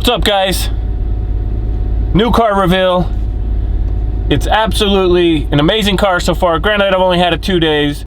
What's up, guys? New car reveal. It's absolutely an amazing car so far. Granted, I've only had it 2 days.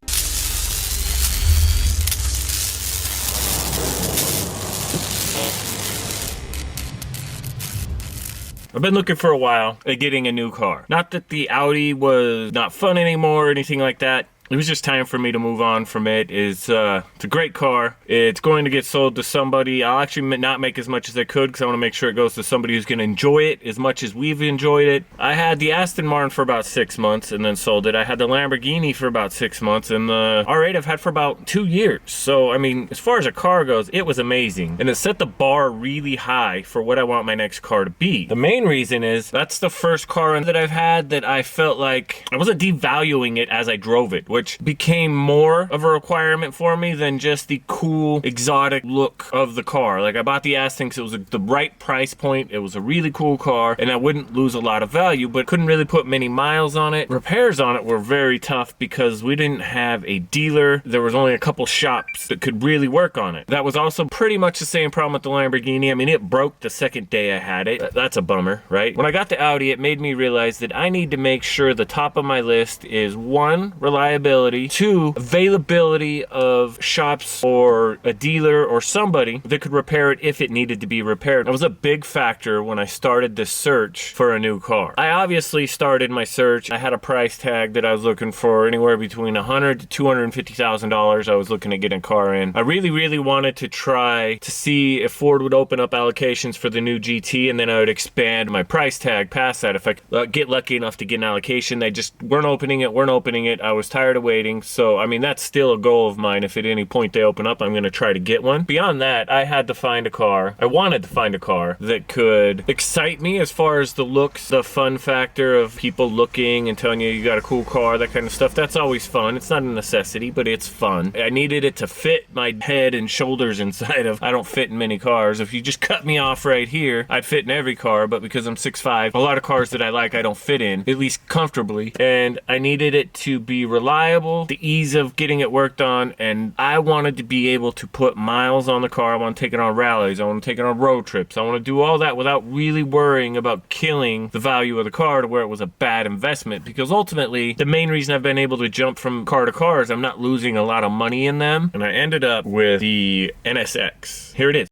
I've been looking for a while at getting a new car. Not that the Audi was not fun anymore or anything like that. It was just time for me to move on from it. It's a great car. It's going to get sold to somebody. I'll actually not make as much as I could because I want to make sure it goes to somebody who's going to enjoy it as much as we've enjoyed it. I had the Aston Martin for about 6 months and then sold it. I had the Lamborghini for about 6 months, and the R8 I've had for about 2 years. So, I mean, as far as a car goes, it was amazing. And it set the bar really high for what I want my next car to be. The main reason is that's the first car that I've had that I felt like I wasn't devaluing it as I drove it, which became more of a requirement for me than just the cool, exotic look of the car. Like, I bought the Aston because it was the right price point. It was a really cool car, and I wouldn't lose a lot of value, but couldn't really put many miles on it. Repairs on it were very tough because we didn't have a dealer. There was only a couple shops that could really work on it. That was also pretty much the same problem with the Lamborghini. I mean, it broke the second day I had it. That's a bummer, right? When I got the Audi, it made me realize that I need to make sure the top of my list is 1, reliability, 2, availability of shops or a dealer or somebody that could repair it if it needed to be repaired. That was a big factor when I started this search for a new car. I obviously started my search. I had a price tag that I was looking for anywhere between $100,000 to $250,000. I was looking to get a car in. I really wanted to try to see if Ford would open up allocations for the new GT, and then I would expand my price tag past that if I get lucky enough to get an allocation. They just weren't opening it. I was tired of waiting. So, I mean, that's still a goal of mine. If at any point they open up, I'm going to try to get one. Beyond that, I had to find a car. I wanted to find a car that could excite me as far as the looks, the fun factor of people looking and telling you got a cool car, that kind of stuff. That's always fun. It's not a necessity, but it's fun. I needed it to fit my head and shoulders inside of. I don't fit in many cars. If you just cut me off right here, I'd fit in every car, but because I'm 6'5", a lot of cars that I like, I don't fit in, at least comfortably. And I needed it to be reliable, the ease of getting it worked on, and I wanted to be able to put miles on the car. I want to take it on rallies. I want to take it on road trips. I want to do all that without really worrying about killing the value of the car to where it was a bad investment, because ultimately the main reason I've been able to jump from car to car is I'm not losing a lot of money in them. And I ended up with the NSX. Here it is.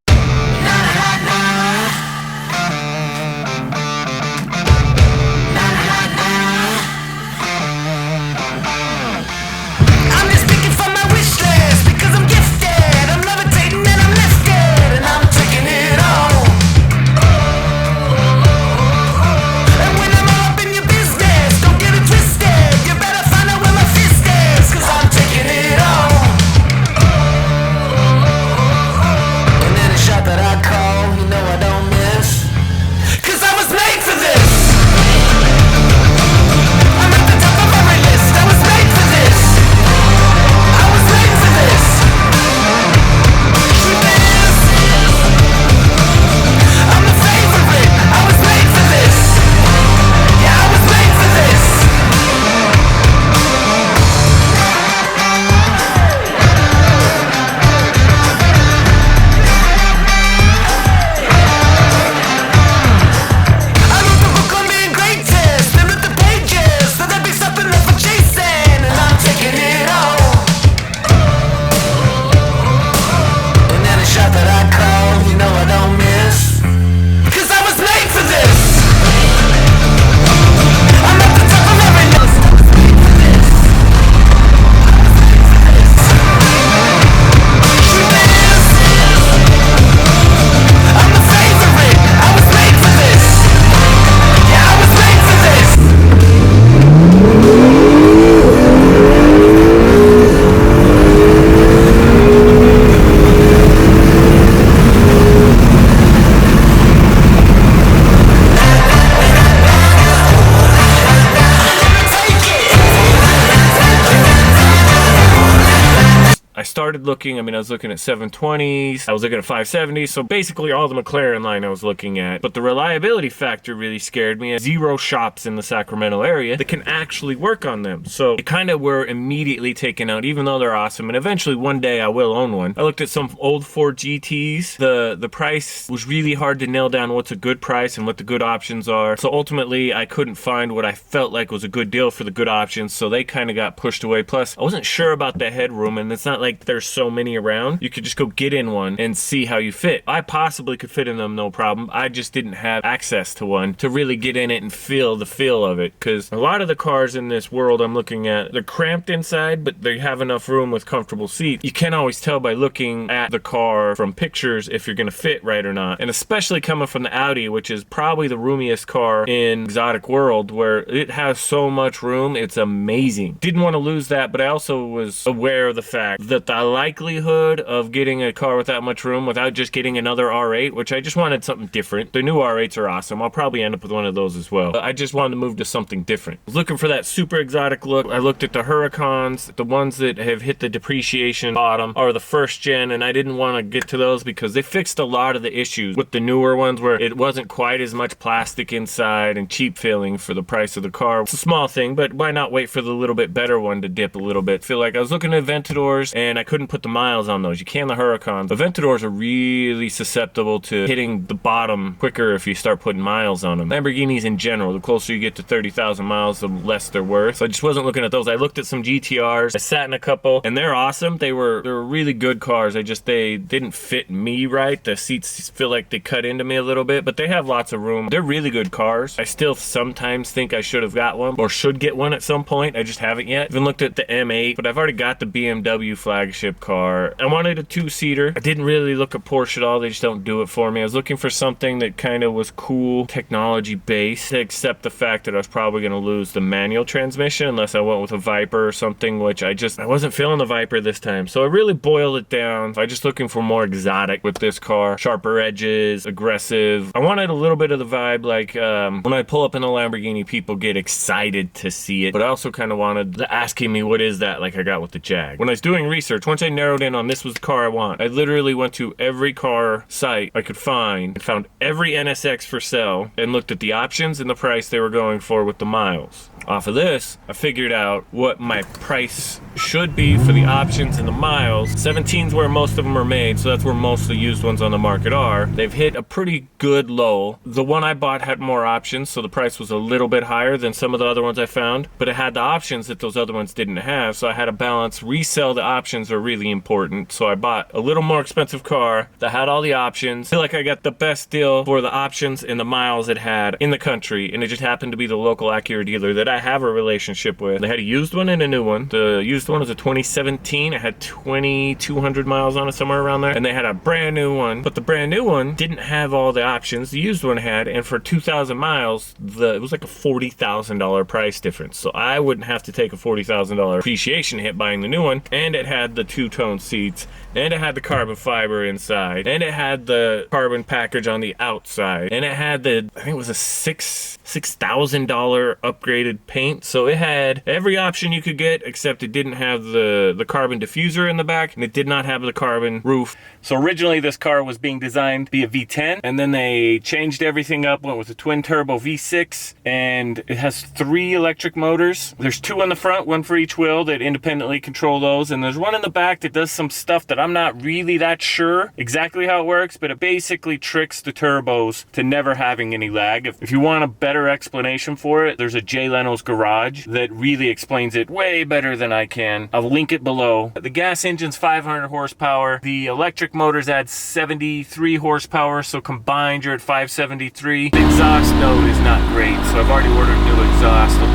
And then started looking. I mean, I was looking at 720s, I was looking at 570s, so basically all the McLaren line I was looking at. But the reliability factor really scared me. 0 shops in the Sacramento area that can actually work on them. So they kind of were immediately taken out, even though they're awesome. And eventually one day I will own one. I looked at some old Ford GTs. The price was really hard to nail down what's a good price and what the good options are. So ultimately I couldn't find what I felt like was a good deal for the good options. So they kind of got pushed away. Plus I wasn't sure about the headroom, and it's not like there's so many around. You could just go get in one and see how you fit. I possibly could fit in them no problem. I just didn't have access to one to really get in it and feel the feel of it, because a lot of the cars in this world I'm looking at, they're cramped inside, but they have enough room with comfortable seats. You can't always tell by looking at the car from pictures if you're gonna fit right or not. And especially coming from the Audi, which is probably the roomiest car in exotic world, where it has so much room, it's amazing. Didn't want to lose that, but I also was aware of the fact that the likelihood of getting a car with that much room without just getting another R8, which I just wanted something different. The new R8s are awesome. I'll probably end up with one of those as well. I just wanted to move to something different. I was looking for that super exotic look. I looked at the Huracans. The ones that have hit the depreciation bottom are the first gen, and I didn't want to get to those because they fixed a lot of the issues with the newer ones where it wasn't quite as much plastic inside and cheap feeling for the price of the car. It's a small thing, but why not wait for the little bit better one to dip a little bit? Feel like I was looking at Aventadors and I couldn't put the miles on those. You can the Huracans. Aventadors are really susceptible to hitting the bottom quicker if you start putting miles on them. Lamborghinis in general, the closer you get to 30,000 miles, the less they're worth. So I just wasn't looking at those. I looked at some GTRs. I sat in a couple, and they're awesome. They were really good cars. They didn't fit me right. The seats feel like they cut into me a little bit, but they have lots of room. They're really good cars. I still sometimes think I should have got one or should get one at some point. I just haven't yet. Even looked at the M8, but I've already got the BMW flagship car. I wanted a 2-seater. I didn't really look at Porsche at all. They just don't do it for me. I was looking for something that kind of was cool, technology based, except the fact that I was probably going to lose the manual transmission unless I went with a Viper or something, which I wasn't feeling the Viper this time. So I really boiled it down. I'm just looking for more exotic with this car. Sharper edges, aggressive. I wanted a little bit of the vibe like when I pull up in a Lamborghini, people get excited to see it, but I also kind of wanted the asking me what is that like I got with the Jag. When I was doing research, once I narrowed in on this was the car I want, I literally went to every car site I could find and found every NSX for sale and looked at the options and the price they were going for with the miles. Off of this, I figured out what my price should be for the options and the miles. 17's where most of them are made, so that's where most of the used ones on the market are. They've hit a pretty good low. The one I bought had more options, so the price was a little bit higher than some of the other ones I found, but it had the options that those other ones didn't have, so I had a balance. Resell the options are really important, so I bought a little more expensive car that had all the options. I feel like I got the best deal for the options and the miles it had in the country, and it just happened to be the local Acura dealer that I have a relationship with. They had a used one and a new one. The used one was a 2017. It had 2,200 miles on it, somewhere around there, and they had a brand new one, but the brand new one didn't have all the options the used one had, and for 2,000 miles, it was like a $40,000 price difference. So I wouldn't have to take a $40,000 appreciation hit buying the new one, and it had the two-tone seats, and it had the carbon fiber inside, and it had the carbon package on the outside, and it had the, I think it was a $6,000 upgraded paint. So it had every option you could get, except it didn't have the carbon diffuser in the back, and it did not have the carbon roof. So originally this car was being designed to be a V10, and then they changed everything up, went with a twin turbo V6, and it has 3 electric motors. There's 2 on the front, 1 for each wheel that independently control those, and there's one in the back that does some stuff that I'm not really that sure exactly how it works, but it basically tricks the turbos to never having any lag. If you want a better explanation for it, there's a Jay Leno's Garage that really explains it way better than I can. I'll link it below. The gas engine's 500 horsepower. The electric motors add 73 horsepower, so combined you're at 573. The exhaust note is not great, so I've already ordered new exhaust. I'll